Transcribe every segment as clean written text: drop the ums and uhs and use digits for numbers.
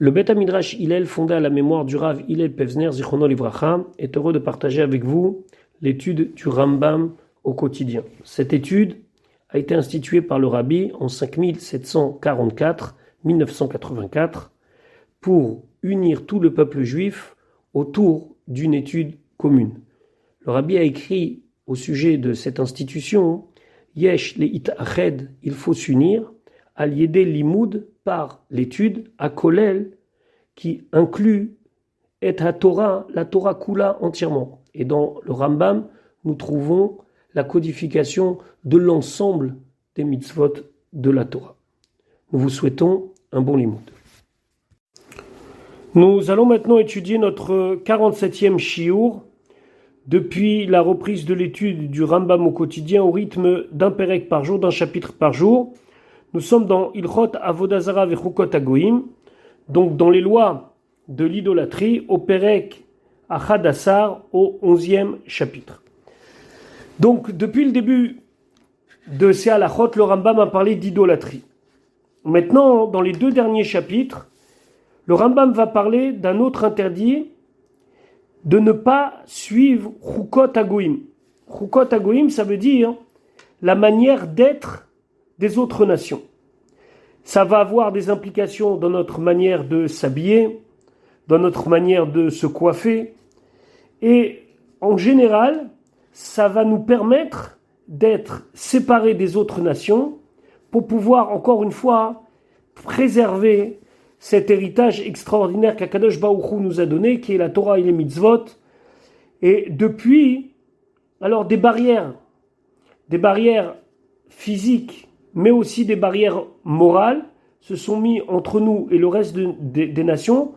Le Beth Midrash Hillel, fondé à la mémoire du Rav Hillel Pevzner, Zichrono Livracha, est heureux de partager avec vous l'étude du Rambam au quotidien. Cette étude a été instituée par le Rabbi en 5744-1984 pour unir tout le peuple juif autour d'une étude commune. Le Rabbi a écrit au sujet de cette institution Yesh le'itached, il faut s'unir, al yedé limoud, par l'étude, à Kolel, qui inclut et la Torah Kula entièrement. Et dans le Rambam, nous trouvons la codification de l'ensemble des mitzvot de la Torah. Nous vous souhaitons un bon limoud. Nous allons maintenant étudier notre 47e shiur depuis la reprise de l'étude du Rambam au quotidien au rythme d'un pérek par jour, d'un chapitre par jour. Nous sommes dans Ilchot Avodah Zara Vechukot Hagoyim, donc dans les lois de l'idolâtrie, au pérek Achad Asar, au 11e chapitre. Donc depuis le début de ces halachot, le Rambam a parlé d'idolâtrie. Maintenant, dans les deux derniers chapitres, le Rambam va parler d'un autre interdit, de ne pas suivre Chukot Hagoyim. Chukot Hagoyim, ça veut dire la manière d'être des autres nations. Ça va avoir des implications dans notre manière de s'habiller, dans notre manière de se coiffer, et en général, ça va nous permettre d'être séparés des autres nations pour pouvoir, encore une fois, préserver cet héritage extraordinaire qu'Akadosh Baruch Hu nous a donné, qui est la Torah et les mitzvot. Et depuis, alors des barrières physiques, mais aussi des barrières morales, se sont mis entre nous et le reste des nations,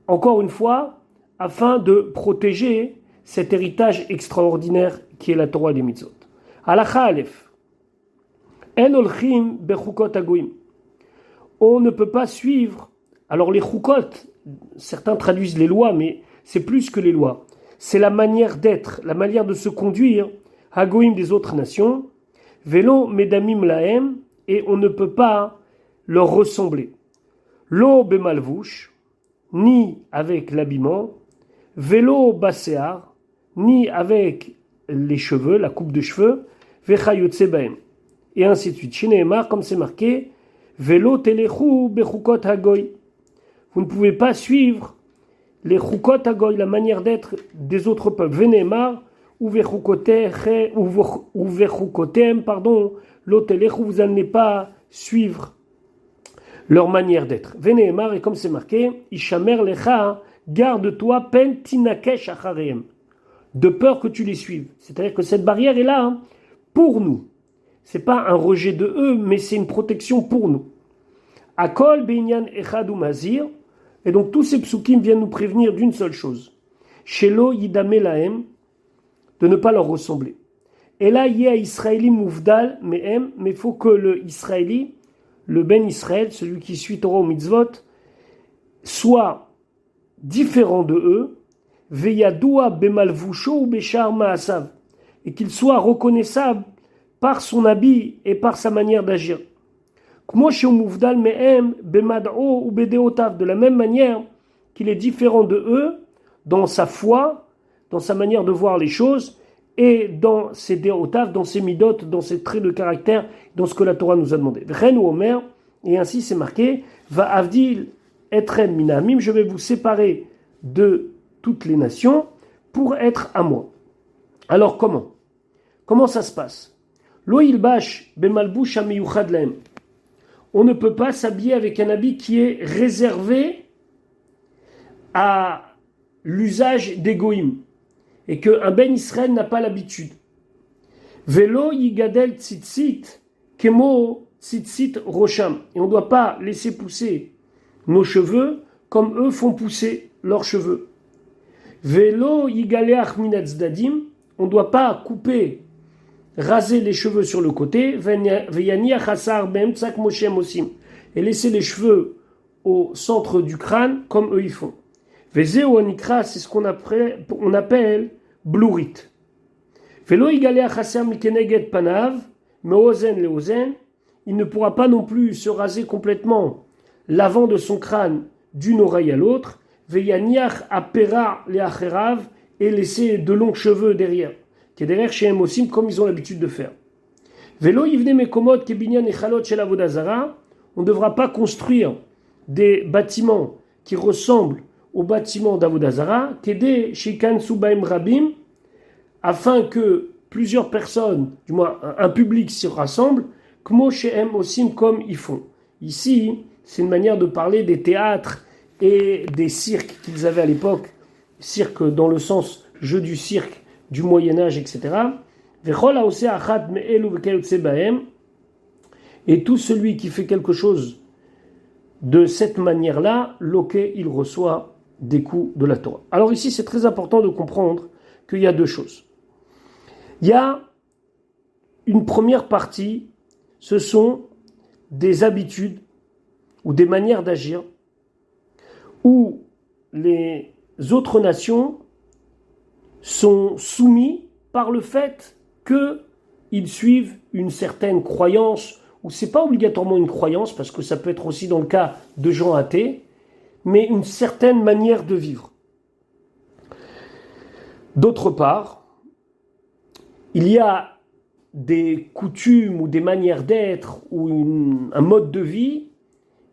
encore une fois, afin de protéger cet héritage extraordinaire qui est la Torah et les mitzvot. Halacha Aleph. En olchim bechukot hagoyim. On ne peut pas suivre. Alors les chukot, certains traduisent les lois, mais c'est plus que les lois. C'est la manière d'être, la manière de se conduire, hagoyim des autres nations, velo medamim lahem, et on ne peut pas leur ressembler. Lo bemalvouch, ni avec l'habillement, velo baséar, ni avec les cheveux, la coupe de cheveux, vechayotse bahem, et ainsi de suite. Chez Nehemar, comme c'est marqué, velo telechu bechukot hagoy. Vous ne pouvez pas suivre les chukot hagoy, la manière d'être des autres peuples. Venemar ou vechukotem, lo telechu, vous n'allez pas suivre leur manière d'être. Venemar, et comme c'est marqué, ishamer lecha, garde-toi pen tinakesh achareem, de peur que tu les suives. C'est-à-dire que cette barrière est là pour nous. C'est pas un rejet de eux, mais c'est une protection pour nous. Akol beinyan echad umazir. Et donc tous ces psukim viennent nous prévenir d'une seule chose. Shelo yidame lahem, de ne pas leur ressembler. Et là, il y a Israéli mouvdal mehem, mais il faut que le Israéli, le Ben Israël, celui qui suit Torah ou mitzvot, soit différent de eux, veyadoua bemalvusho ou beshar maasav, et qu'il soit reconnaissable par son habit et par sa manière d'agir. De la même manière qu'il est différent de eux dans sa foi, dans sa manière de voir les choses, et dans ses déotav, dans ses midot, dans ses traits de caractère, dans ce que la Torah nous a demandé. Et ainsi c'est marqué, va avdil etrem minamim, je vais vous séparer de toutes les nations pour être à moi. Alors comment ça se passe? Lo ilbash bemalbush amiyuchad lahem. On ne peut pas s'habiller avec un habit qui est réservé à l'usage des goïm et qu'un Ben Israël n'a pas l'habitude. Velo yigadel tzitzit kemo tzitzit rosham. Et on ne doit pas laisser pousser nos cheveux comme eux font pousser leurs cheveux. Velo yigaleach minatzdadim. On ne doit pas raser les cheveux sur le côté, et laisser les cheveux au centre du crâne comme eux ils font. C'est ce qu'on appelle blourit. Il ne pourra pas non plus se raser complètement l'avant de son crâne d'une oreille à l'autre, veyaniach apera le acherav, et laisser de longs cheveux derrière, qui est derrière chez Mosim, comme ils ont l'habitude de faire. Velo yivne mekomot kebinyan echalot shel avodah zara, on ne devra pas construire des bâtiments qui ressemblent aux bâtiments d'Avodah Zara, kede shikan subaim rabim, afin que plusieurs personnes, du moins un public s'y rassemble, kmo shehem osim, comme ils font. Ici, c'est une manière de parler des théâtres et des cirques qu'ils avaient à l'époque, cirque dans le sens jeu du cirque du Moyen-Âge, etc. Et tout celui qui fait quelque chose de cette manière-là, loqué, il reçoit des coups de la Torah. Alors ici, c'est très important de comprendre qu'il y a deux choses. Il y a une première partie, ce sont des habitudes ou des manières d'agir où les autres nations sont soumis par le fait qu'ils suivent une certaine croyance, ou c'est pas obligatoirement une croyance, parce que ça peut être aussi dans le cas de gens athées, mais une certaine manière de vivre. D'autre part, il y a des coutumes ou des manières d'être ou un mode de vie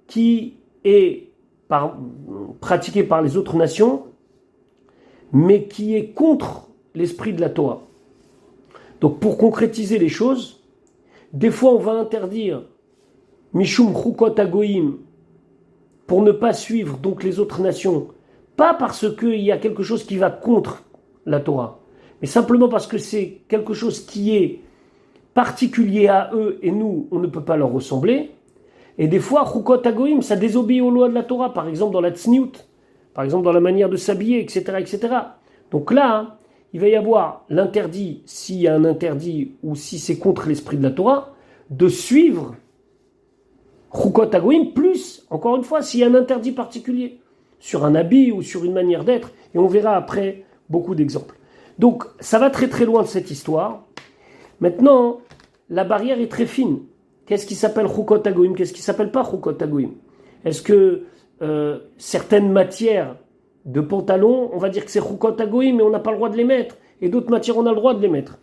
qui est pratiqué par les autres nations, mais qui est contre l'esprit de la Torah. Donc pour concrétiser les choses, des fois on va interdire Mishum Chukot Hagoyim pour ne pas suivre donc les autres nations, pas parce qu'il y a quelque chose qui va contre la Torah, mais simplement parce que c'est quelque chose qui est particulier à eux et nous, on ne peut pas leur ressembler. Et des fois, Chukot Hagoyim, ça désobéit aux lois de la Torah, par exemple dans la tzniut, par exemple dans la manière de s'habiller, etc., etc. Donc là, il va y avoir l'interdit, s'il y a un interdit ou si c'est contre l'esprit de la Torah, de suivre Chukot Hagoyim, plus, encore une fois, s'il y a un interdit particulier, sur un habit ou sur une manière d'être, et on verra après beaucoup d'exemples. Donc, ça va très très loin de cette histoire. Maintenant, la barrière est très fine. Qu'est-ce qui s'appelle Chukot Hagoyim? Qu'est-ce qui ne s'appelle pas Chukot Hagoyim? Est-ce que certaines matières de pantalons, on va dire que c'est Chukot Hagoyim, mais on n'a pas le droit de les mettre, et d'autres matières, on a le droit de les mettre?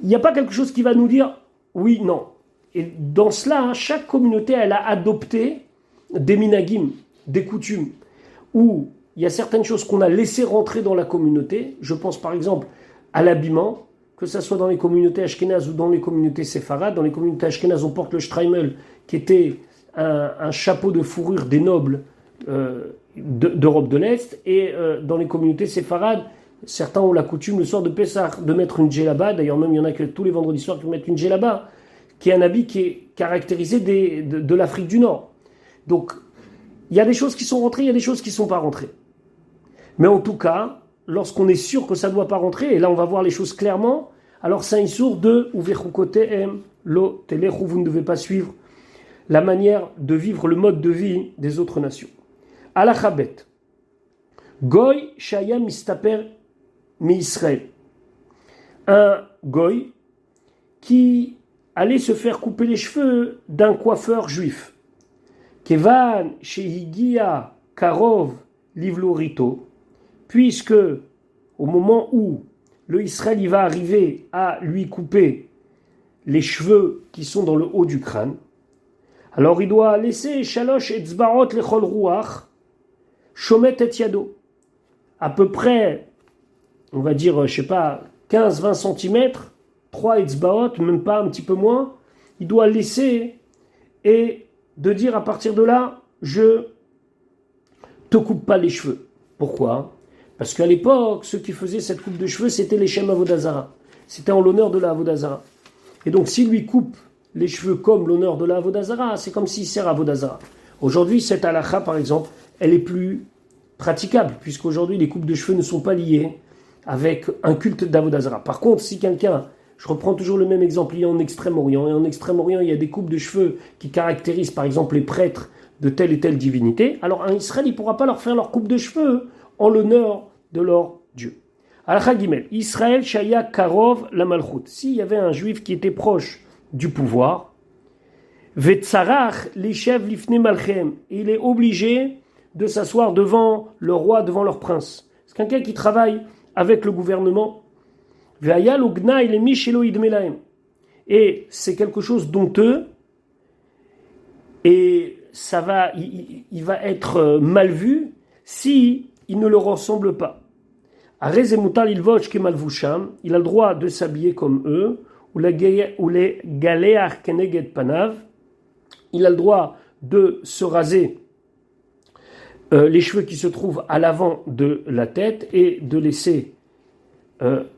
Il n'y a pas quelque chose qui va nous dire oui, non. Et dans cela, chaque communauté, elle a adopté des minagim, des coutumes, où il y a certaines choses qu'on a laissées rentrer dans la communauté. Je pense par exemple à l'habillement, que ce soit dans les communautés ashkénazes ou dans les communautés séfarades. Dans les communautés ashkénazes, on porte le shtreimel, qui était un chapeau de fourrure des nobles d'Europe de l'Est. Et dans les communautés séfarades, certains ont la coutume le soir de Pessah de mettre une djellaba. D'ailleurs même, il y en a que tous les vendredis soirs qui mettent une djellaba, qui est un habit qui est caractérisé de l'Afrique du Nord. Donc, il y a des choses qui sont rentrées, il y a des choses qui ne sont pas rentrées. Mais en tout cas, lorsqu'on est sûr que ça ne doit pas rentrer, et là on va voir les choses clairement, alors c'est un issour de « Uvechukotehem lo telechu » vous ne devez pas suivre la manière de vivre, le mode de vie des autres nations. Alachabet. Goy shaya mistaper mi Israël. Un goy qui allait se faire couper les cheveux d'un coiffeur juif. Kevan shehigia karov livlorito, puisque au moment où le Israël il va arriver à lui couper les cheveux qui sont dans le haut du crâne, alors il doit laisser shalosh etzbarot lechol ruach shomet et yado, à peu près, on va dire, je sais pas, 15-20 cm, 3 etzbaot, même pas, un petit peu moins, il doit laisser et de dire à partir de là, je te coupe pas les cheveux. Pourquoi? Parce qu'à l'époque, ceux qui faisaient cette coupe de cheveux, c'était les Shem Avodah Zara. C'était en l'honneur de la Avodah Zara. Et donc, s'il lui coupe les cheveux comme l'honneur de la Avodah Zara, c'est comme s'il sert à Avodah Zara. Aujourd'hui, cette halakha, par exemple, elle est plus praticable, puisqu'aujourd'hui, les coupes de cheveux ne sont pas liées avec un culte d'Avodah Zara. Par contre, si quelqu'un, je reprends toujours le même exemple, il y a en Extrême-Orient, et en Extrême-Orient, il y a des coupes de cheveux qui caractérisent, par exemple, les prêtres de telle et telle divinité, alors un Israël, il ne pourra pas leur faire leur coupe de cheveux en l'honneur de leur Dieu. Alakha Gimel, Israël Shaya Karov la Malchut. S'il y avait un juif qui était proche du pouvoir, Vetzarach Lishev Lifne Malchem, il est obligé de s'asseoir devant le roi, devant leur prince. C'est quelqu'un qui travaille avec le gouvernement. Et c'est quelque chose d'honteux et il va être mal vu si il ne leur ressemble pas. Il a le droit de s'habiller comme eux, ou les galéar keneged panav. Il a le droit de se raser les cheveux qui se trouvent à l'avant de la tête et de laisser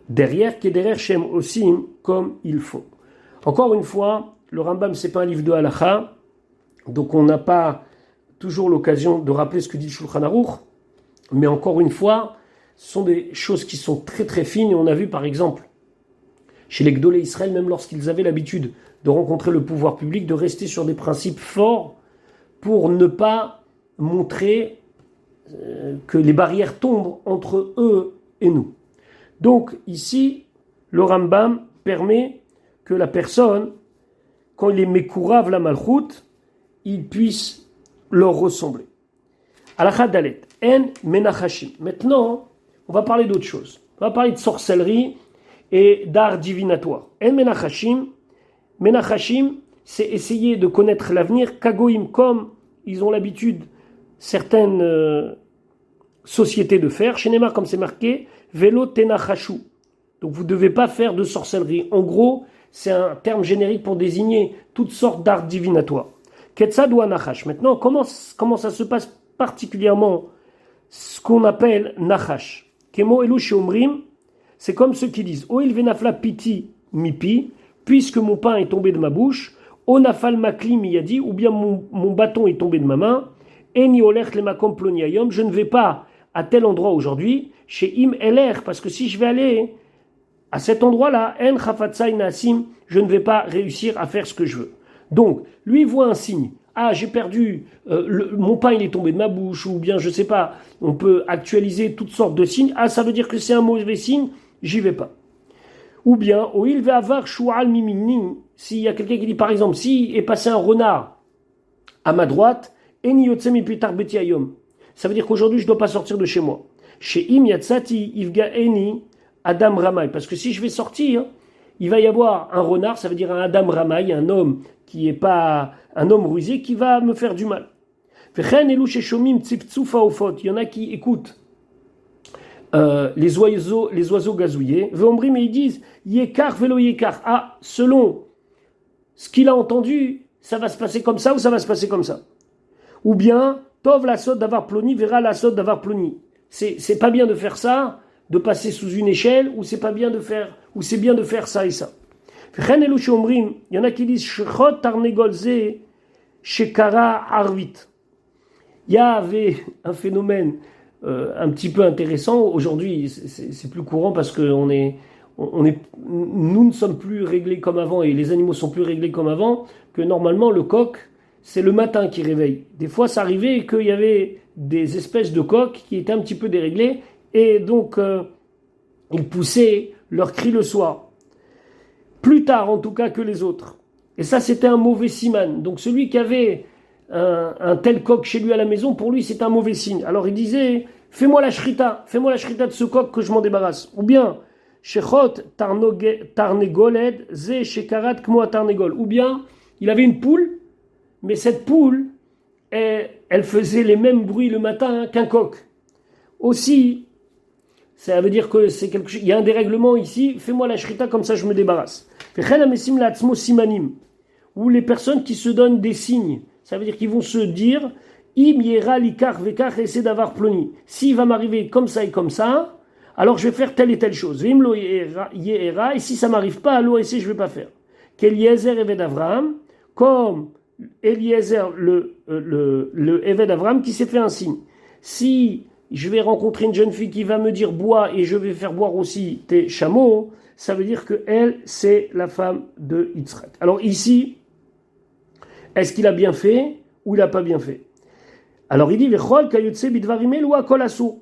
derrière, qui est derrière Shem Osim, comme il faut. Encore une fois, le Rambam, c'est pas un livre de halakha, donc on n'a pas toujours l'occasion de rappeler ce que dit le Shulchan Aruch, mais encore une fois, ce sont des choses qui sont très très fines, et on a vu par exemple, chez les Gdolé Israël, même lorsqu'ils avaient l'habitude de rencontrer le pouvoir public, de rester sur des principes forts pour ne pas montrer que les barrières tombent entre eux et nous. Donc ici, le Rambam permet que la personne, quand il est Mekourav la Malchut, il puisse leur ressembler. Alakha Dalet, En Menachashim. Maintenant, on va parler d'autre chose. On va parler de sorcellerie et d'art divinatoire. En Menachashim, Menachashim, c'est essayer de connaître l'avenir. Kagoim, comme ils ont l'habitude, certaines sociétés de faire. Chez Neymar, comme c'est marqué, Velo Tenachashu. Donc vous ne devez pas faire de sorcellerie. En gros, c'est un terme générique pour désigner toutes sortes d'arts divinatoires. Ketsad ou Nachash. Maintenant, comment ça se passe particulièrement ce qu'on appelle Nachash? Kemo Elu Sheomrim, c'est comme ceux qui disent Oil Venafla Piti Mipi, puisque mon pain est tombé de ma bouche, Onafal Makli Miyadi, ou bien mon bâton est tombé de ma main, Eni Olech Lemakom Ploniayom, je ne vais pas à tel endroit aujourd'hui, chez Im Eler, parce que si je vais aller à cet endroit-là, En Chafatzai Nasim, je ne vais pas réussir à faire ce que je veux. Donc, lui il voit un signe. Ah, j'ai perdu, mon pain il est tombé de ma bouche, ou bien je sais pas, on peut actualiser toutes sortes de signes. Ah, ça veut dire que c'est un mauvais signe, j'y vais pas. Ou bien, il va avoir shu'al miminin, s'il y a quelqu'un qui dit par exemple, si est passé un renard à ma droite, eni yotzemi pitar beti ayom. Ça veut dire qu'aujourd'hui je dois pas sortir de chez moi. Chez im yatsati ivga eni adam ramay, parce que si je vais sortir, il va y avoir un renard, ça veut dire un adam ramay, un homme qui est pas un homme rusé, qui va me faire du mal. Il y en a qui écoutent les oiseaux gazouiller. Mais ils disent Yekar velo yekar. Ah, selon ce qu'il a entendu, ça va se passer comme ça ou ça va se passer comme ça. Ou bien Tov la sod d'avoir ploni, verra la sod d'avoir ploni. C'est pas bien de faire ça, de passer sous une échelle, ou c'est pas bien de faire, ou c'est bien de faire ça et ça. Il y en a qui disent Shechot tarnegolze shekara arvit. Il y avait un phénomène un petit peu intéressant. Aujourd'hui, c'est plus courant parce que nous ne sommes plus réglés comme avant et les animaux sont plus réglés comme avant, que normalement le coq, c'est le matin qui réveille. Des fois, ça arrivait qu'il y avait des espèces de coqs qui étaient un petit peu déréglés et donc ils poussaient leurs cris le soir. Plus tard en tout cas que les autres. Et ça, c'était un mauvais siman. Donc celui qui avait un tel coq chez lui à la maison, pour lui, c'est un mauvais signe. Alors il disait, fais-moi la shrita de ce coq que je m'en débarrasse. Ou bien, shechot tarnegoled ze shekarat kmo tarnegol. Ou bien, il avait une poule, mais cette poule, elle faisait les mêmes bruits le matin qu'un coq. Aussi, ça veut dire que c'est quelque chose. Il y a un dérèglement ici. Fais-moi la shrita comme ça, je me débarrasse. Ou les personnes qui se donnent des signes. Ça veut dire qu'ils vont se dire im yera likar vekar essaie d'avoir ploni. S'il va m'arriver comme ça et comme ça, alors je vais faire telle et telle chose. Vim lo yera, et si ça m'arrive pas, alors essaie je vais pas faire. Qu'Eliezer Eved Avram, comme Eliezer le Eved Avram qui s'est fait un signe. Si je vais rencontrer une jeune fille qui va me dire bois et je vais faire boire aussi tes chameaux, ça veut dire que elle, c'est la femme de Yitzhak. Alors ici, est-ce qu'il a bien fait ou il n'a pas bien fait? Alors il dit Vechol kayotse bidvarimel ou akol asur.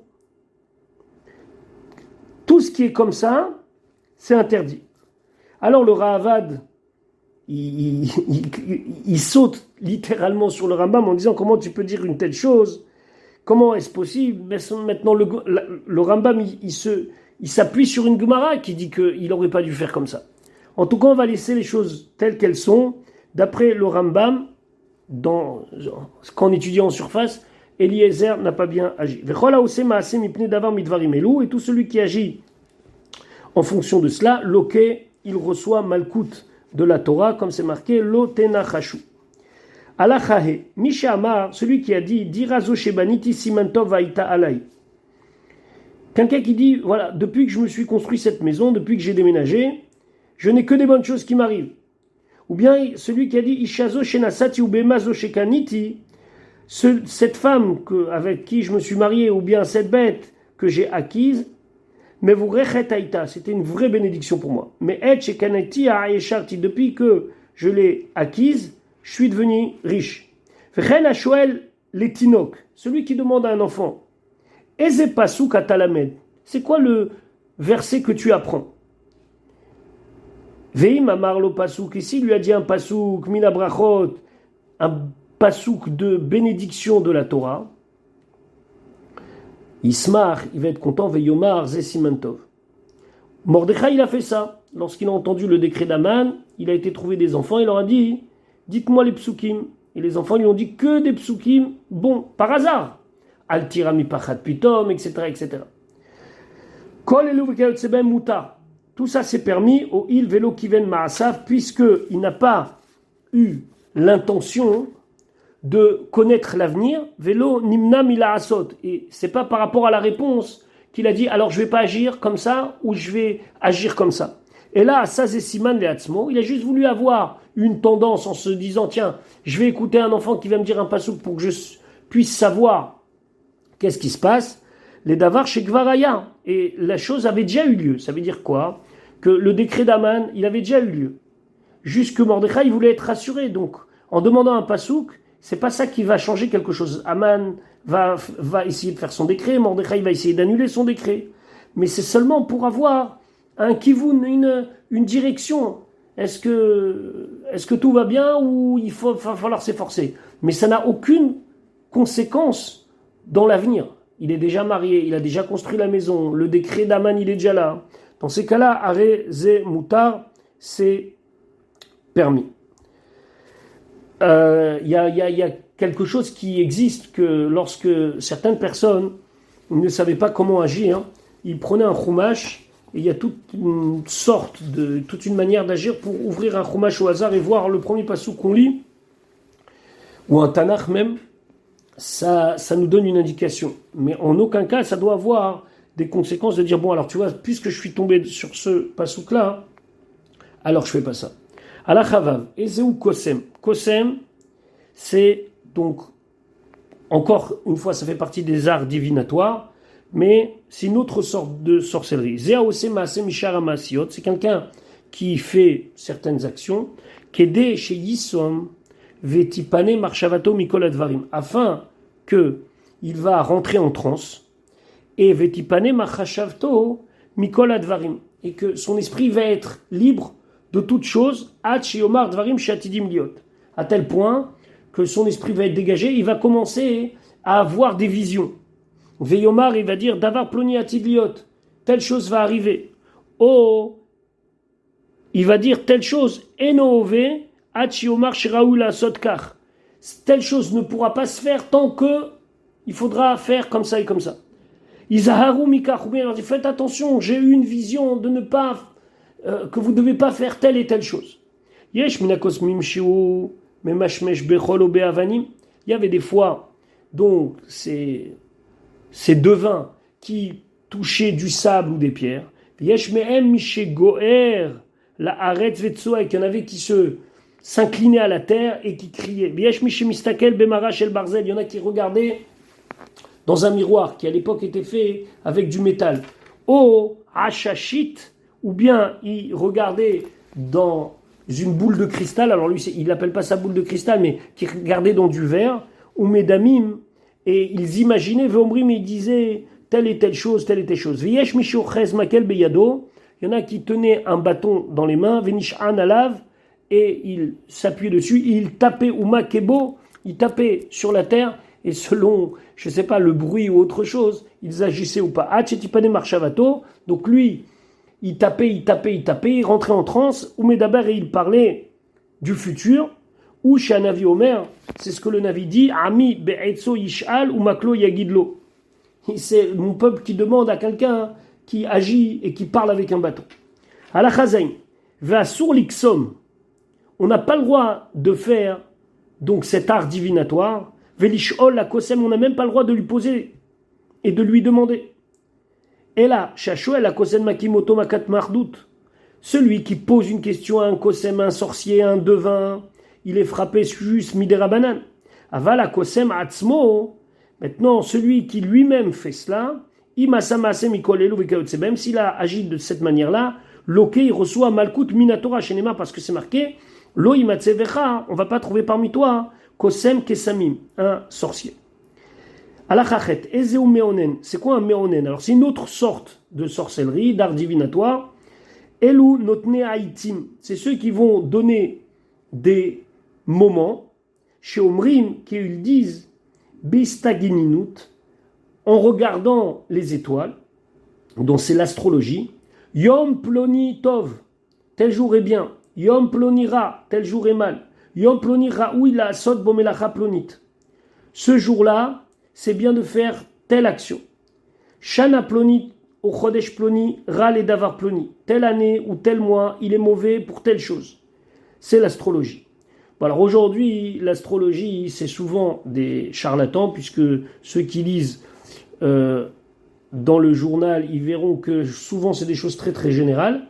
Tout ce qui est comme ça, c'est interdit. Alors le Rahavad, il saute littéralement sur le Rambam en disant comment tu peux dire une telle chose Comment est-ce possible? Maintenant, le Rambam, il s'appuie sur une Gemara qui dit qu'il n'aurait pas dû faire comme ça. En tout cas, on va laisser les choses telles qu'elles sont. D'après le Rambam, qu'en étudiant en surface, Eliezer n'a pas bien agi. Et tout celui qui agit en fonction de cela, loqué, il reçoit malkout de la Torah, comme c'est marqué, lo tenachashu. Alachahe, Misha Amar, celui qui a dit, dirazo shebaniti simantov vaïta alay. Quelqu'un qui dit, voilà, depuis que je me suis construit cette maison, depuis que j'ai déménagé, je n'ai que des bonnes choses qui m'arrivent. Ou bien celui qui a dit, ishazo shenasati ou bemazo shekaniti, cette femme avec qui je me suis marié, ou bien cette bête que j'ai acquise, mais vous rechet c'était une vraie bénédiction pour moi. Mais et shekaniti aesharti, depuis que je l'ai acquise, je suis devenu riche. V'chen hashoel letinok, celui qui demande à un enfant, eze pasuk atalamed, c'est quoi le verset que tu apprends? Veim amar lo pasuk, ici il lui a dit un pasuk mina brachot, un pasuk de bénédiction de la Torah. Ismar, il va être content, veyomar ze simantov. Mordechai, il a fait ça. Lorsqu'il a entendu le décret d'Aman, il a été trouver des enfants, il leur a dit, dites-moi les psukim. Et les enfants lui ont dit que des psukim, bon, par hasard. Al tirami pachat pitom, etc., etc. Kol elu v'kayotseben mutar. Tout ça c'est permis au il velo kiven ma'asav, puisqu'il n'a pas eu l'intention de connaître l'avenir, velo nimna mila asot. Et c'est pas par rapport à la réponse qu'il a dit, alors je vais pas agir comme ça, ou je vais agir comme ça. Et là, ça c'est siman leatzmo, il a juste voulu avoir une tendance en se disant, tiens, je vais écouter un enfant qui va me dire un pasouk pour que je puisse savoir qu'est-ce qui se passe. Les davar chez Gvaraya. Et la chose avait déjà eu lieu. Ça veut dire quoi? Que le décret d'Aman, il avait déjà eu lieu. Jusque Mordechai, il voulait être rassuré. Donc, en demandant un pasouk, c'est pas ça qui va changer quelque chose. Aman va essayer de faire son décret, Mordechai va essayer d'annuler son décret. Mais c'est seulement pour avoir un kivun, une direction. Est-ce que tout va bien ou va falloir s'efforcer? Mais ça n'a aucune conséquence dans l'avenir. Il est déjà marié, il a déjà construit la maison, le décret d'Aman, il est déjà là. Dans ces cas-là, are ze mutar, c'est permis. Il y a quelque chose qui existe que lorsque certaines personnes ne savaient pas comment agir, ils prenaient un chumash et il y a toute une manière d'agir pour ouvrir un chumash au hasard et voir le premier passouk qu'on lit, ou un tanakh même, ça nous donne une indication. Mais en aucun cas, ça doit avoir des conséquences de dire, bon alors tu vois, puisque je suis tombé sur ce passouk-là, alors je fais pas ça. Ala chavav, ezeu kosem. Kosem, c'est donc, encore une fois, ça fait partie des arts divinatoires, mais c'est une autre sorte de sorcellerie. Zea ose maase mishar amasiot, c'est quelqu'un qui fait certaines actions, kede chez Yisom, vetipane marshavato mikol advarim, afin que il va rentrer en transe, et vetipane marshavato mikol advarim, et que son esprit va être libre de toute chose, à tel point que son esprit va être dégagé, il va commencer à avoir des visions. Veyomar, il va dire, davar ploni atidliot, telle chose va arriver. Oh, il va dire telle chose, enove, achiomar shiraoula sotkar. Telle chose ne pourra pas se faire tant que il faudra faire comme ça et comme ça. Izaharu mikach, ou bien il dit, faites attention, j'ai eu une vision de ne pas que vous ne devez pas faire telle et telle chose. Il y avait des fois, donc, ces devins qui touchaient du sable ou des pierres. Il y en avait qui s'inclinaient à la terre et qui criaient. Il y en a qui regardaient dans un miroir qui à l'époque était fait avec du métal. Oh, hachachit, ou bien il regardait dans une boule de cristal, alors lui il n'appelle pas ça boule de cristal, mais qui regardait dans du verre, ou medamim, et ils imaginaient, veomrim, ils disaient telle et telle chose, telle et telle chose. Viesh mishochez makel beyado, il y en a qui tenaient un bâton dans les mains, venish'an alav, et il s'appuyait dessus, il tapait ou makebo, il tapait sur la terre, et selon, je ne sais pas, le bruit ou autre chose, ils agissaient ou pas. Hachetipane marshavato, donc lui, il tapait, il rentrait en transe, ou Medaber et il parlait du futur, ou chez un Navi Omer, c'est ce que le Navi dit, Ami be'etzo yish'al ou maklo yagidlo. C'est mon peuple qui demande à quelqu'un qui agit et qui parle avec un bâton. Alachazain, ve'asur l'iksom, on n'a pas le droit de faire donc cet art divinatoire, ve'lish'ol la kosem, on n'a même pas le droit de lui poser et de lui demander. Et là, Shashoel a Kosem Makimoto Makat Mardout. Celui qui pose une question à un Kosem, un sorcier, un devin, il est frappé juste Midera Banan. Avala Kosem Atzmo. Maintenant, celui qui lui-même fait cela, Imasamase Mikolelu Vekayotsebem, s'il a agi de cette manière-là, Loke, il reçoit Malkut Minatora Shenema, parce que c'est marqué, Lo Imatsevecha, on ne va pas trouver parmi toi, Kosem Kesamim, un sorcier. Alachachet, Ezeu Meonen, c'est quoi un Meonen? Alors c'est une autre sorte de sorcellerie, d'art divinatoire. Elu Notne Haïtim, c'est ceux qui vont donner des moments, chez Omrim, qu'ils disent Bistagininut, en regardant les étoiles, dont c'est l'astrologie. Yom Ploni Tov, tel jour est bien. Yom Ploni Ra, tel jour est mal. Yom Ploni Raoui la Sot Bomelacha Plonit. Ce jour-là, c'est bien de faire telle action. Shana ploni, ou chodesh ploni, ral et davar ploni. Telle année ou tel mois, il est mauvais pour telle chose. C'est l'astrologie. Bon, alors aujourd'hui, l'astrologie, c'est souvent des charlatans, puisque ceux qui lisent dans le journal, ils verront que souvent c'est des choses très très générales.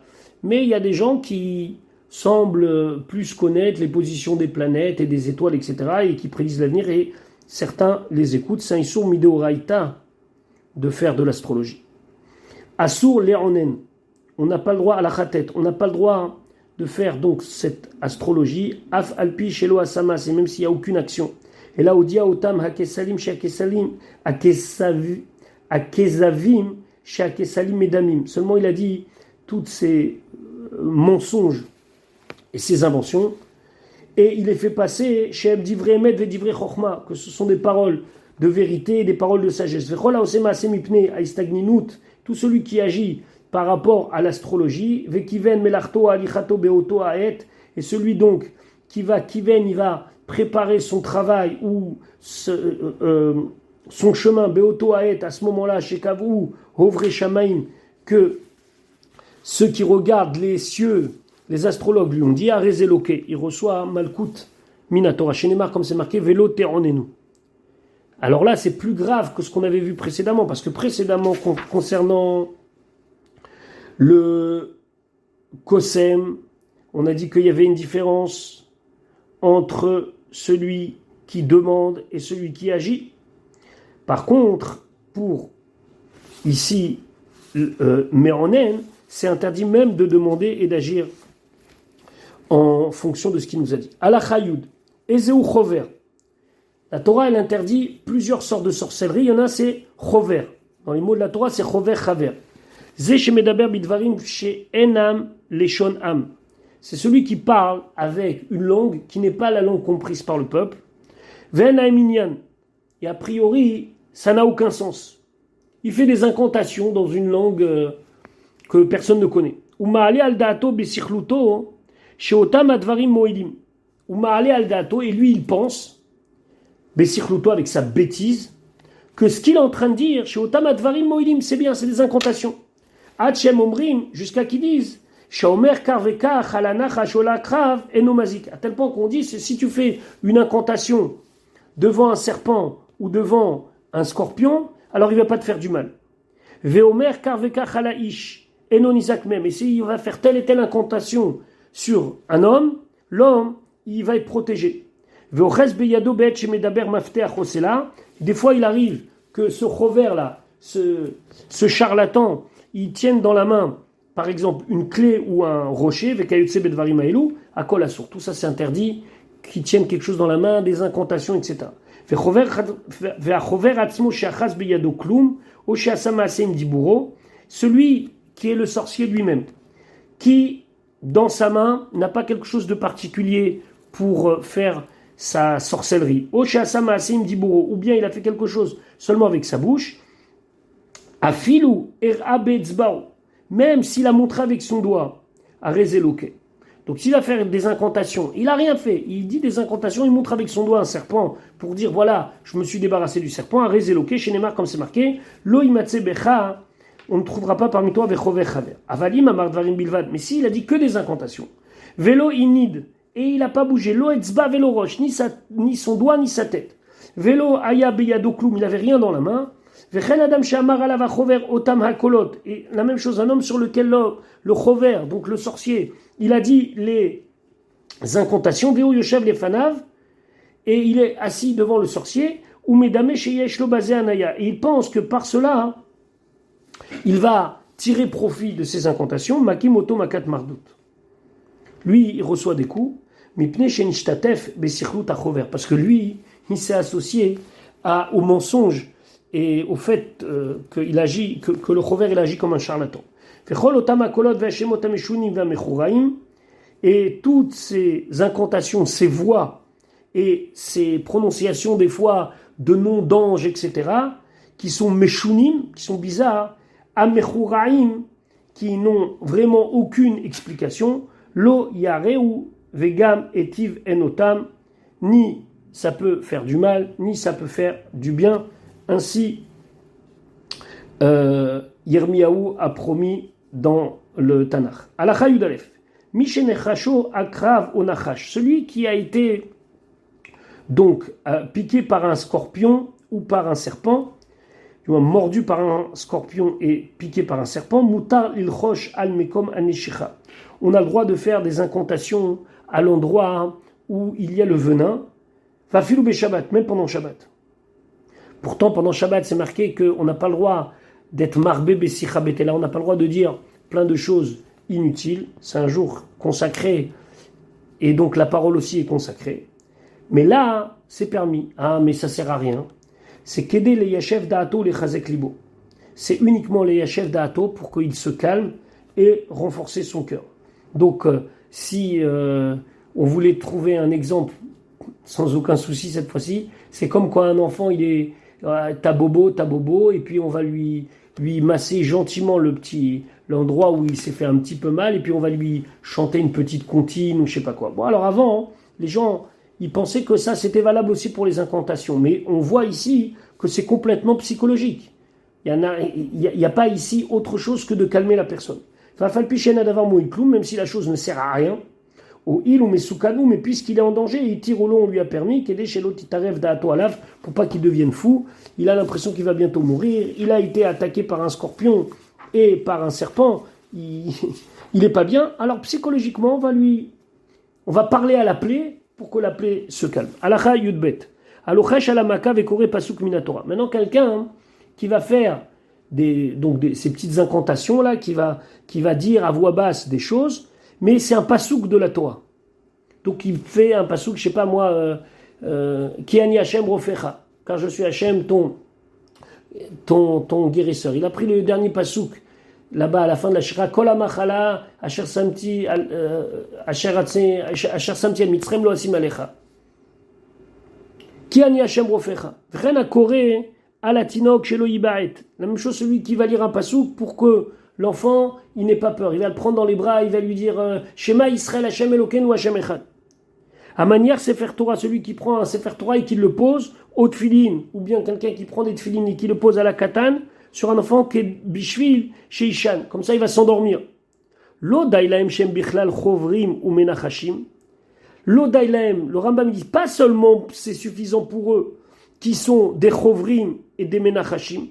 Mais il y a des gens qui semblent plus connaître les positions des planètes et des étoiles, etc., et qui prédisent l'avenir, et certains les écoutent. C'est un sourd midéoraïta de faire de l'astrologie. Assour léonen, on n'a pas le droit à la khatet, on n'a pas le droit de faire donc cette astrologie. Af alpi shelo asama, c'est même s'il n'y a aucune action. Et là, odia otam hakesalim chez hakesalim, hakezavim chez hakesalim medamim. Seulement, il a dit toutes ces mensonges et ces inventions. Et il les fait passer chez Divrei Emet ve Divrei Chochma, que ce sont des paroles de vérité et des paroles de sagesse. Tout celui qui agit par rapport à l'astrologie, vekiven melarto alichato beoto aet, et celui donc qui va kiven, il va préparer son travail ou son chemin beoto aet à ce moment-là chez Kavu hovre shamaim, que ceux qui regardent les cieux, les astrologues lui ont dit Arezeloke, il reçoit Malkut Minatora Shenemar, comme c'est marqué Velo Teronenu. Alors là, c'est plus grave que ce qu'on avait vu précédemment, parce que précédemment, concernant le Kosem, on a dit qu'il y avait une différence entre celui qui demande et celui qui agit. Par contre, pour ici, Meronen, c'est interdit même de demander et d'agir en fonction de ce qu'il nous a dit. Alachayoud, Ezeu Chover. La Torah, elle interdit plusieurs sortes de sorcellerie. Il y en a, c'est Chover. Dans les mots de la Torah, c'est Chover Chaver. Ze shemedaber bidvarim she enam leshon am. C'est celui qui parle avec une langue qui n'est pas la langue comprise par le peuple. Ve'enaim inyan. Et a priori, ça n'a aucun sens. Il fait des incantations dans une langue que personne ne connaît. Umaale al daato besichluto. Sheotam advarim moedim. Umaale al daato, et lui il pense, Besichluto avec sa bêtise, que ce qu'il est en train de dire, Sheotam advarim moedim, c'est bien, c'est des incantations. Hachem omrim, jusqu'à qu'ils disent, Shaomer karveka chalanach hashola krav enomazik. À tel point qu'on dit, c'est si tu fais une incantation devant un serpent ou devant un scorpion, alors il ne va pas te faire du mal. Veomer karveka chalaish enonizak même. Et s'il va faire telle et telle incantation sur un homme, l'homme, il va être protégé. Des fois, il arrive que ce chover-là, ce charlatan, il tienne dans la main, par exemple, une clé ou un rocher, à Kolasour. Tout ça, c'est interdit, qu'ils tiennent quelque chose dans la main, des incantations, etc. Celui qui est le sorcier lui-même, qui dans sa main n'a pas quelque chose de particulier pour faire sa sorcellerie. Ou bien il a fait quelque chose seulement avec sa bouche. Afilu erabetzbao, même s'il a montré avec son doigt, à rezeloke. Donc s'il va faire des incantations, il n'a rien fait. Il dit des incantations, il montre avec son doigt un serpent pour dire voilà, je me suis débarrassé du serpent. À rezeloke, chez Neymar, comme c'est marqué, lo imatse becha, on ne trouvera pas parmi toi vechover chaver. Avalim amar dvarim bilvad. Mais s'il a dit que des incantations, velo inid, et il n'a pas bougé, lo etzba velo roche, ni son doigt ni sa tête. Velo aya beyado kloum, il n'avait rien dans la main. Et la même chose, un homme sur lequel le chover, donc le sorcier, il a dit les incantations, et il est assis devant le sorcier, et il pense que par cela, il va tirer profit de ces incantations, makimoto makat mardut. Lui, il reçoit des coups, parce que lui, il s'est associé au mensonge et au fait qu'il agit, que le chover il agit comme un charlatan. Et toutes ces incantations, ces voix et ces prononciations des fois de noms d'anges, etc., qui sont meshunim, qui sont bizarres, amechuraim, qui n'ont vraiment aucune explication, lo yareu vegam etiv enotam, ni ça peut faire du mal, ni ça peut faire du bien. Ainsi, Yirmiyahu a promis dans le Tanakh. Alacha Yudalef. Mishenechasho akrav onachash. Celui qui a été donc piqué par un scorpion ou par un serpent, mordu par un scorpion et piqué par un serpent, mutar ilchosh al mekom aneshicha. On a le droit de faire des incantations à l'endroit où il y a le venin. Vafilu be Shabbat, même pendant Shabbat. Pourtant, pendant Shabbat, c'est marqué qu'on n'a pas le droit d'être marbé bessicha betela, on n'a pas le droit de dire plein de choses inutiles. C'est un jour consacré, et donc la parole aussi est consacrée. Mais là, c'est permis. Ah, mais ça sert à rien. C'est qu'aider les yashev da'ato les chazek libo. C'est uniquement les yashev da'ato pour qu'il se calme et renforcer son cœur. Donc, si on voulait trouver un exemple sans aucun souci cette fois-ci, c'est comme quand un enfant il est tabobo, et puis on va lui masser gentiment l'endroit où il s'est fait un petit peu mal, et puis on va lui chanter une petite comptine ou je sais pas quoi. Bon, alors avant, les gens, ils pensaient que ça c'était valable aussi pour les incantations, mais on voit ici que c'est complètement psychologique. Il y a pas ici autre chose que de calmer la personne. Même si la chose ne sert à rien, au il ou mesoukanou, mais puisqu'il est en danger, il tire au long, on lui a permis, qu'aider chez l'autre titarev d'Ato Alav, pour pas qu'il devienne fou. Il a l'impression qu'il va bientôt mourir. Il a été attaqué par un scorpion et par un serpent. Il est pas bien. Alors psychologiquement, on va parler à la plaie pour que la plaie se calme. Alacha yudbet. Alochesh alamaka vekore pasuk minatora. Maintenant, quelqu'un qui va faire ces petites incantations là, qui va dire à voix basse des choses. Mais c'est un pasouk de la Torah. Donc il fait un pasouk, je sais pas moi, Ki ani Hashem rofecha, car je suis Hashem ton guérisseur. Il a pris le dernier pasouk là-bas à la fin de la Shira, Kol hamachala asher samti al mitzrem lo asim alecha. Ki ani Hashem rofecha. V'chen hakore al hatinok shelo yibaet. La même chose, celui qui va lire un pasouk pour que l'enfant, il n'est pas peur. Il va le prendre dans les bras, il va lui dire Shema Israël Hashem Elokeinu Hashem Echad. À manière Sefer Torah, celui qui prend un Sefer Torah et qui le pose au tefilin, ou bien quelqu'un qui prend des tefilin et qui le pose à la katane, sur un enfant qui est bishvil chez Ishan. Comme ça, il va s'endormir. Lo dailaem shem bichlal chovrim ou menachashim. Lo dailaem, le Rambam dit pas seulement c'est suffisant pour eux qui sont des chovrim et des menachashim.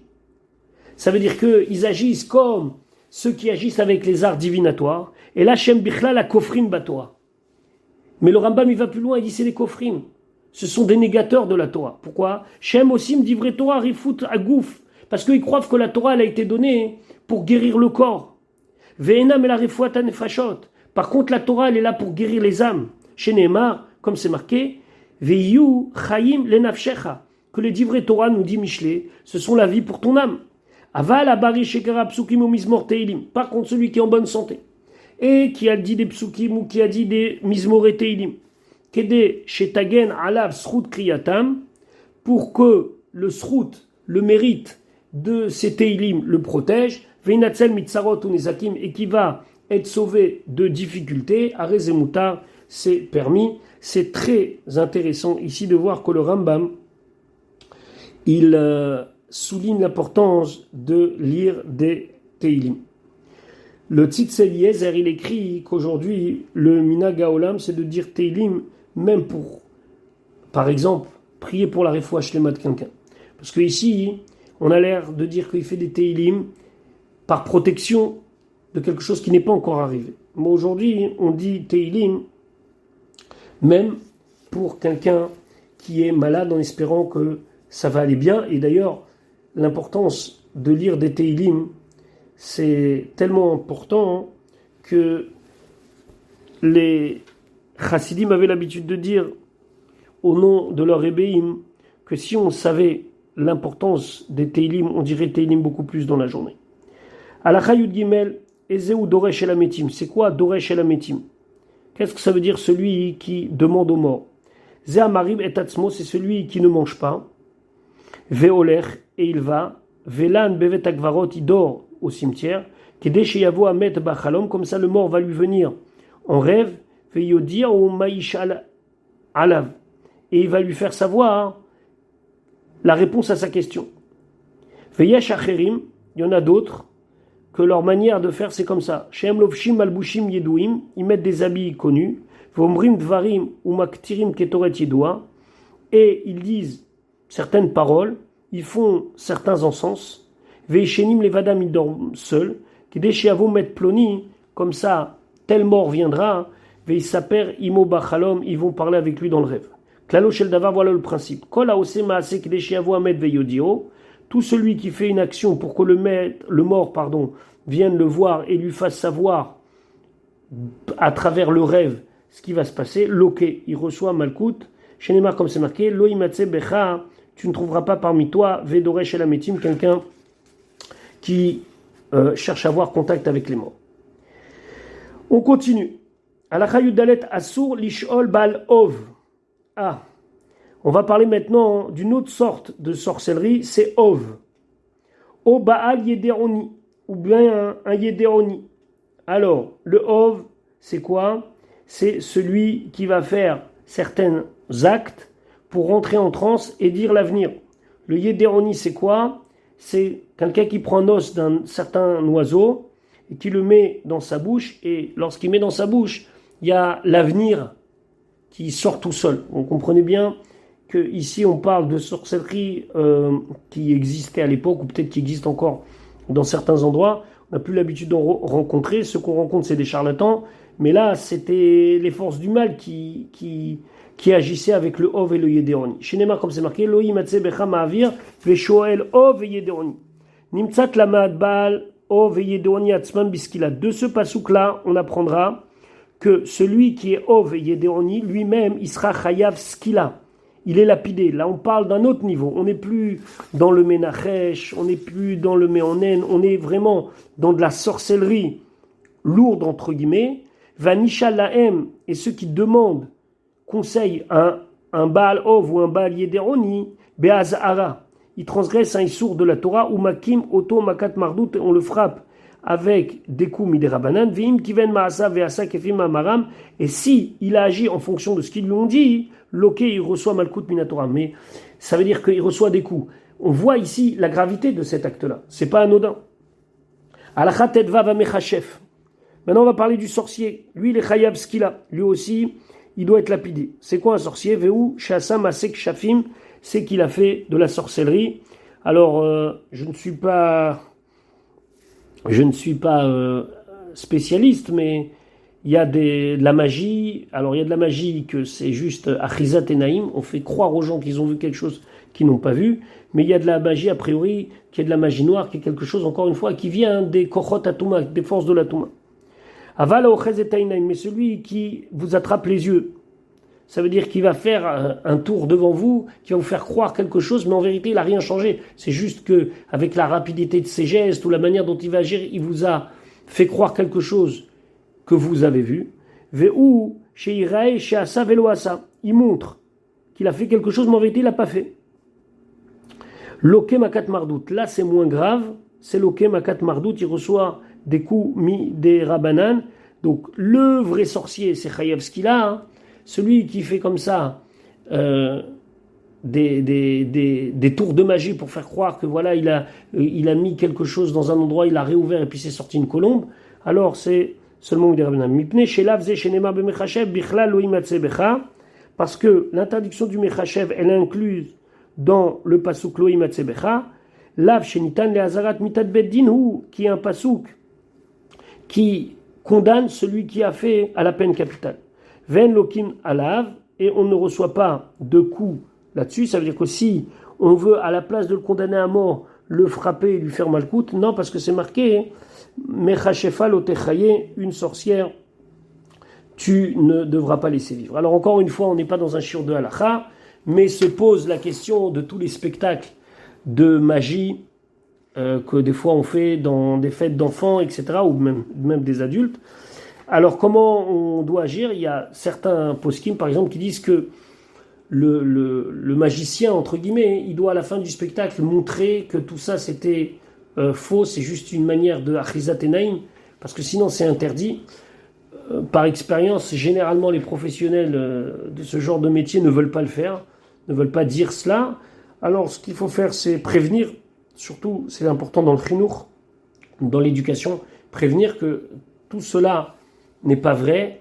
Ça veut dire qu'ils agissent comme ceux qui agissent avec les arts divinatoires. Et là, Shem Bichla, la kofrim batoa. Mais le Rambam, il va plus loin, il dit c'est les kofrim. Ce sont des négateurs de la Torah. Pourquoi Shem aussi me dit vrai Torah, rifout agouf. Parce qu'ils croient que la Torah, elle a été donnée pour guérir le corps. Ve'ena me la refouat nefashot. Par contre, la Torah, elle est là pour guérir les âmes. Chez Nehemar, comme c'est marqué, Ve'yu chayim lenafshecha. Que les divrei Torah, nous dit Michelet, ce sont la vie pour ton âme. Aval abari shekara psukim ou mizmor teilim. Par contre, celui qui est en bonne santé et qui a dit des psukim ou qui a dit des mizmor et teilim, Kede shetagen alav srut kriyatam, pour que le srut, le mérite de ces teilim le protège, veinatzel mitzarot unezakim, et qui va être sauvé de difficultés, arezemutar, c'est permis. C'est très intéressant ici de voir que le Rambam, il souligne l'importance de lire des teilim. Le Tzitz Eliezer, il écrit qu'aujourd'hui, le Minhag HaOlam, c'est de dire teilim, même pour, par exemple, prier pour la refoua shlema de quelqu'un. Parce qu'ici, on a l'air de dire qu'il fait des teilim par protection de quelque chose qui n'est pas encore arrivé. Mais aujourd'hui, on dit teilim même pour quelqu'un qui est malade en espérant que ça va aller bien. Et d'ailleurs, l'importance de lire des teilim, c'est tellement important que les chassidim avaient l'habitude de dire au nom de leur rébéim que si on savait l'importance des teilim, on dirait teilim beaucoup plus dans la journée. Alakha Yud Gimel, Ezeu Doresh El Ametim. C'est quoi Doresh El Ametim? Qu'est-ce que ça veut dire celui qui demande aux morts? Zeh Marib et Atzmo, c'est celui qui ne mange pas. Veoler, et il va. Velan Bevet Akvarot, il dort au cimetière. Kedesh Yavo Amet Bachalom, comme ça le mort va lui venir en rêve. Veyodir ou Maïsh Alav, et il va lui faire savoir la réponse à sa question. Veyesh Acherim, il y en a d'autres que leur manière de faire c'est comme ça. Shem Lovshim Malbushim Yedouim, ils mettent des habits connus. Vomrim Dvarim ou Maktirim Ketoret Yedoua, et ils disent certaines paroles, ils font certains encens. Veishenim Levadam, ils dorment seuls. Kedeshiavo Met Ploni, comme ça, tel mort viendra. Veisaper Imo Bachalom, ils vont parler avec lui dans le rêve. Klalo Shel Davar, voilà le principe. Kol Aose Maase Kedeshiavo Amet Veyodio, tout celui qui fait une action pour que le mort vienne le voir et lui fasse savoir à travers le rêve ce qui va se passer, Loké, il reçoit Malkout, Shenemar comme c'est marqué, Lo imatse becha, tu ne trouveras pas parmi toi, Vedoresh El Ametim, quelqu'un qui cherche à avoir contact avec les morts. On continue. Alakha Yudalet Asur Lishol Bal Ov. On va parler maintenant d'une autre sorte de sorcellerie, c'est Ov. O Baal Yederoni, ou bien un Yederoni. Alors, le Ov, c'est quoi? C'est celui qui va faire certains actes pour rentrer en transe et dire l'avenir. Le Yederoni, c'est quoi? C'est quelqu'un qui prend un os d'un certain oiseau et qui le met dans sa bouche, et lorsqu'il met dans sa bouche, il y a l'avenir qui sort tout seul. Vous comprenez bien ici on parle de sorcellerie qui existait à l'époque, ou peut-être qui existe encore dans certains endroits. On n'a plus l'habitude d'en rencontrer. Ce qu'on rencontre, c'est des charlatans. Mais là, c'était les forces du mal qui agissaient avec le Ov et le Yederoni. Chez Neymar, comme c'est marqué, Loï Matse Becha Ma'avir, Veshoel Ov et Yederoni. Nimtzat Lamad Baal, Ov et Yederoni Atzman Biskila. De ce pasouk-là, on apprendra que celui qui est Ov et Yederoni, lui-même, il sera Chayav Skila. Il est lapidé. Là, on parle d'un autre niveau. On n'est plus dans le Menachesh, on n'est plus dans le Méonen, on est vraiment dans de la sorcellerie lourde, entre guillemets. Vanisha Lahem, et ceux qui demandent conseil à un Baal Ov ou un Baal Yederoni, Be'azahara, ils transgressent un issour de la Torah, ou Makim, Oto, Makat Mardout, et on le frappe avec des coups midérabanan, Vim, Kiven, Maasa, Veasa, Kefim, Amaram, et si il a agi en fonction de ce qu'ils lui ont dit, Loké, il reçoit Malkout Minatora, mais ça veut dire qu'il reçoit des coups. On voit ici la gravité de cet acte-là. C'est pas anodin. Alachat Edva va Mechachef. Maintenant, on va parler du sorcier. Lui, il est Chayab Skila. Lui aussi, il doit être lapidé. C'est quoi un sorcier? Veu Shassam Asek Shafim, c'est qu'il a fait de la sorcellerie. Alors, je ne suis pas spécialiste, mais il y a de la magie. Alors, il y a de la magie que c'est juste Achizat et Naïm. On fait croire aux gens qu'ils ont vu quelque chose qu'ils n'ont pas vu. Mais il y a de la magie, a priori, qui est de la magie noire, qui est quelque chose, encore une fois, qui vient des Kochot Atuma, des forces de la Touma. Aval Ochez et Taïnaïm, mais celui qui vous attrape les yeux, ça veut dire qu'il va faire un tour devant vous, qui va vous faire croire quelque chose, mais en vérité, il n'a rien changé. C'est juste que, avec la rapidité de ses gestes ou la manière dont il va agir, il vous a fait croire quelque chose que vous avez vu. Ve'u chez Irae, chez Asa, Velo Asa. Il montre qu'il a fait quelque chose, mais en vérité, il l'a pas fait. Loke Makat Mardout. Là, c'est moins grave. C'est Loke Makat Mardout. Il reçoit des coups mis des Rabanan. Donc, le vrai sorcier, c'est Chayav ce qu'il a. Hein. Celui qui fait comme ça des tours de magie pour faire croire que voilà, il a mis quelque chose dans un endroit, il a réouvert et puis c'est sorti une colombe. Alors, c'est seulement des Rabanan. Mipne Shelav Ze Shenema Bemechachev Bichla Lo Imatse Becha. Parce que l'interdiction du Mechachev, elle est incluse dans le pasuk Lo Imatse Becha. Lav Shenitan Le Hazarat Mitat Beddin Hu, qui est un pasuk qui condamne celui qui a fait à la peine capitale. Ven Lokim Alav, et on ne reçoit pas de coups là-dessus. Ça veut dire que si on veut, à la place de le condamner à mort, le frapper et lui faire malcoute, non, parce que c'est marqué Mechachefa Lotechaye, une sorcière, tu ne devras pas laisser vivre. Alors encore une fois, on n'est pas dans un shiur de halakha, mais se pose la question de tous les spectacles de magie que des fois on fait dans des fêtes d'enfants, etc., ou même des adultes. Alors comment on doit agir? Il y a certains poskim, par exemple, qui disent que le magicien, entre guillemets, il doit à la fin du spectacle montrer que tout ça c'était faux, c'est juste une manière de achizat enaim, parce que sinon c'est interdit. Par expérience, généralement les professionnels de ce genre de métier ne veulent pas le faire, ne veulent pas dire cela. Alors ce qu'il faut faire, c'est prévenir, surtout c'est important dans le chinour, dans l'éducation, prévenir que tout cela n'est pas vrai,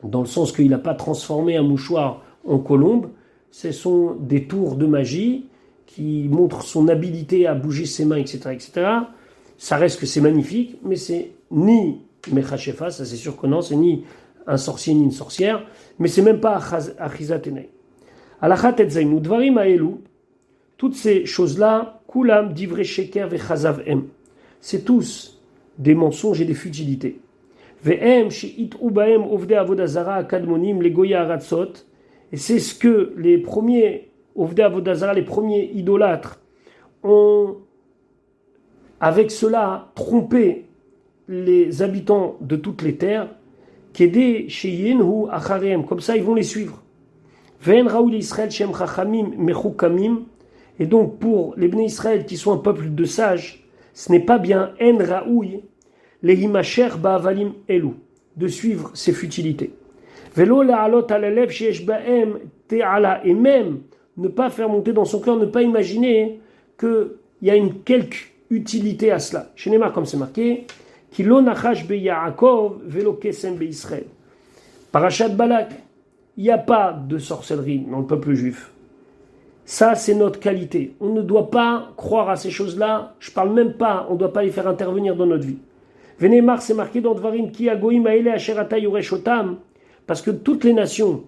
dans le sens qu'il n'a pas transformé un mouchoir en colombe. Ce sont des tours de magie qui montrent son habileté à bouger ses mains, etc., etc. Ça reste que c'est magnifique, mais c'est ni Mechachefa, ça c'est sûr que non, c'est ni un sorcier ni une sorcière, mais c'est même pas Achizat Enay. Alachat et Zainu, Dvarim Aelu, toutes ces choses-là, Kulam, Divrei Sheker Vechazav Em, c'est tous des mensonges et des futilités. Ve'em, She'it Ubaem, Ovde Avodazara, Kadmonim, les Goya Aratzot, et c'est ce que les premiers Ovde Avodazara, les premiers idolâtres, ont, avec cela, trompé les habitants de toutes les terres, Kedé Sheyenhu Acharem, comme ça ils vont les suivre. Ven Raoul Israël Shem Chachamim Mechukamim, et donc pour les Bnei Israël qui sont un peuple de sages, ce n'est pas bien En Raoul Lehimacher Ba'avalim Elu, de suivre ces futilités. Velo La'alot Alalev Sheesh Ba'em Te'ala, et même ne pas faire monter dans son cœur, ne pas imaginer qu'il y a une quelque utilité à cela. Chez Neymar, comme c'est marqué, Kilo Nachash be Yaakov Velo Kesem be Israël. Parashat Balak, il n'y a pas de sorcellerie dans le peuple juif. Ça, c'est notre qualité. On ne doit pas croire à ces choses-là. Je ne parle même pas, on ne doit pas les faire intervenir dans notre vie. Venemar, c'est marqué dans Dvarim, Ki Agoim Aele Asher Ata Yoresh Otam, parce que toutes les nations,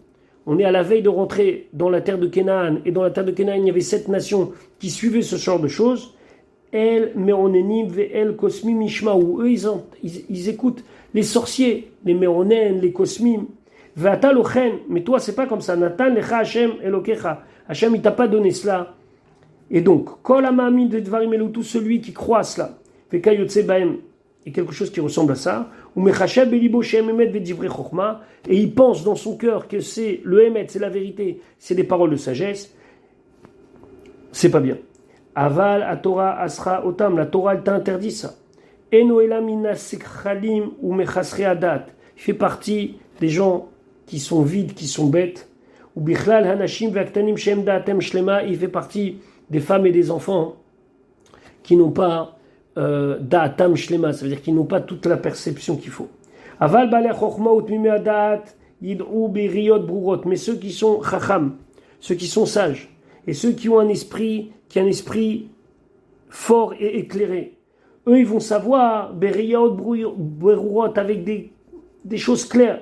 on est à la veille de rentrer dans la terre de Canaan, et dans la terre de Canaan, il y avait 7 nations qui suivaient ce genre de choses. El Meronenim ve'el Kosmim Ishmaou. Eux, ils écoutent les sorciers, les Meronen, les Kosmim. Ve'ata lochen, mais toi, c'est pas comme ça. Natan lecha Hashem Elokecha. Hashem, il t'a pas donné cela. Et donc, Kol Amami de Dvarim Elu, tout celui qui croit à cela, Ve'ka Yotze Baem, et quelque chose qui ressemble à ça, ou Mechashem Belibo Shem Emet Ve'divrei Chochma, et il pense dans son cœur que c'est le Emet, c'est la vérité, c'est des paroles de sagesse, c'est pas bien. Aval, a Torah, Asra, Otam, la Torah, elle t'a interdit ça. Eno Elamina Sekhalim ou Mechasre Adat, il fait partie des gens qui sont vides, qui sont bêtes. Ou Bichlal Hanashim Vaktanim Shem Daatem Shlema, il fait partie des femmes et des enfants qui n'ont pas Daatam Shlema, ça veut dire qu'ils n'ont pas toute la perception qu'il faut. Aval Balei Chochma Utmimei Adat Yid'u Beriot Brurot, mais ceux qui sont Chacham, ceux qui sont sages, et ceux qui ont un esprit fort et éclairé, eux ils vont savoir Beriot Brurot avec des choses claires.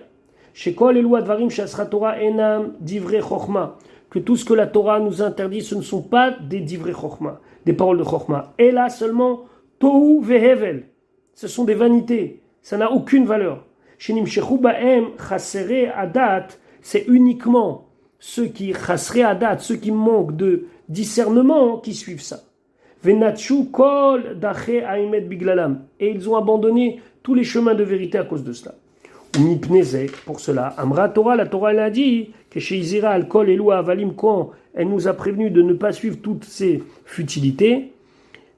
Chez Kol Elu Advarim Shasra Torah Enam Divrei Chochma, que tout ce que la Torah nous interdit, ce ne sont pas des Divrei Chochma, des paroles de Chochma. Et là seulement Tohu Vehevel, ce sont des vanités, ça n'a aucune valeur. Chez Nimshechu Baem Chasere Adat, c'est uniquement ceux qui Chasere Adat, ceux qui manquent de discernement, qui suivent ça. Venatshu Kol Dache Aimet Biglalam, et ils ont abandonné tous les chemins de vérité à cause de cela. Nipneze, pour cela. Amra Torah, la Torah elle a dit que chez Izira, Alcool, Eloua, Avalim, quand elle nous a prévenu de ne pas suivre toutes ces futilités,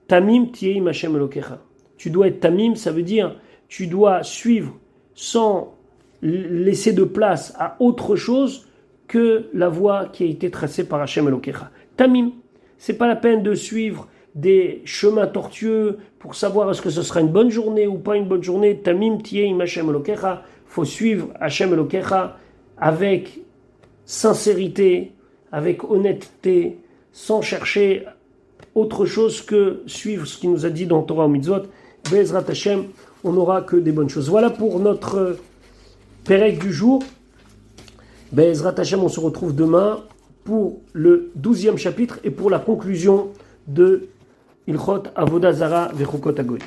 Tamim Tieim Hashem Elokecha. Tu dois être Tamim, ça veut dire tu dois suivre sans laisser de place à autre chose que la voie qui a été tracée par Hashem Elokecha. Tamim, c'est pas la peine de suivre des chemins tortueux pour savoir est-ce que ce sera une bonne journée ou pas une bonne journée. Tamim Tieim Hashem Elokecha. Faut suivre Hashem Elokecha avec sincérité, avec honnêteté, sans chercher autre chose que suivre ce qu'il nous a dit dans Torah ou Mitzvot. Be'ezrat Hashem, on n'aura que des bonnes choses. Voilà pour notre Pérec du jour. Be'ezrat Hashem, on se retrouve demain pour le 12e chapitre et pour la conclusion de Ilchot Avodah Zara Vechukot Hagoyim.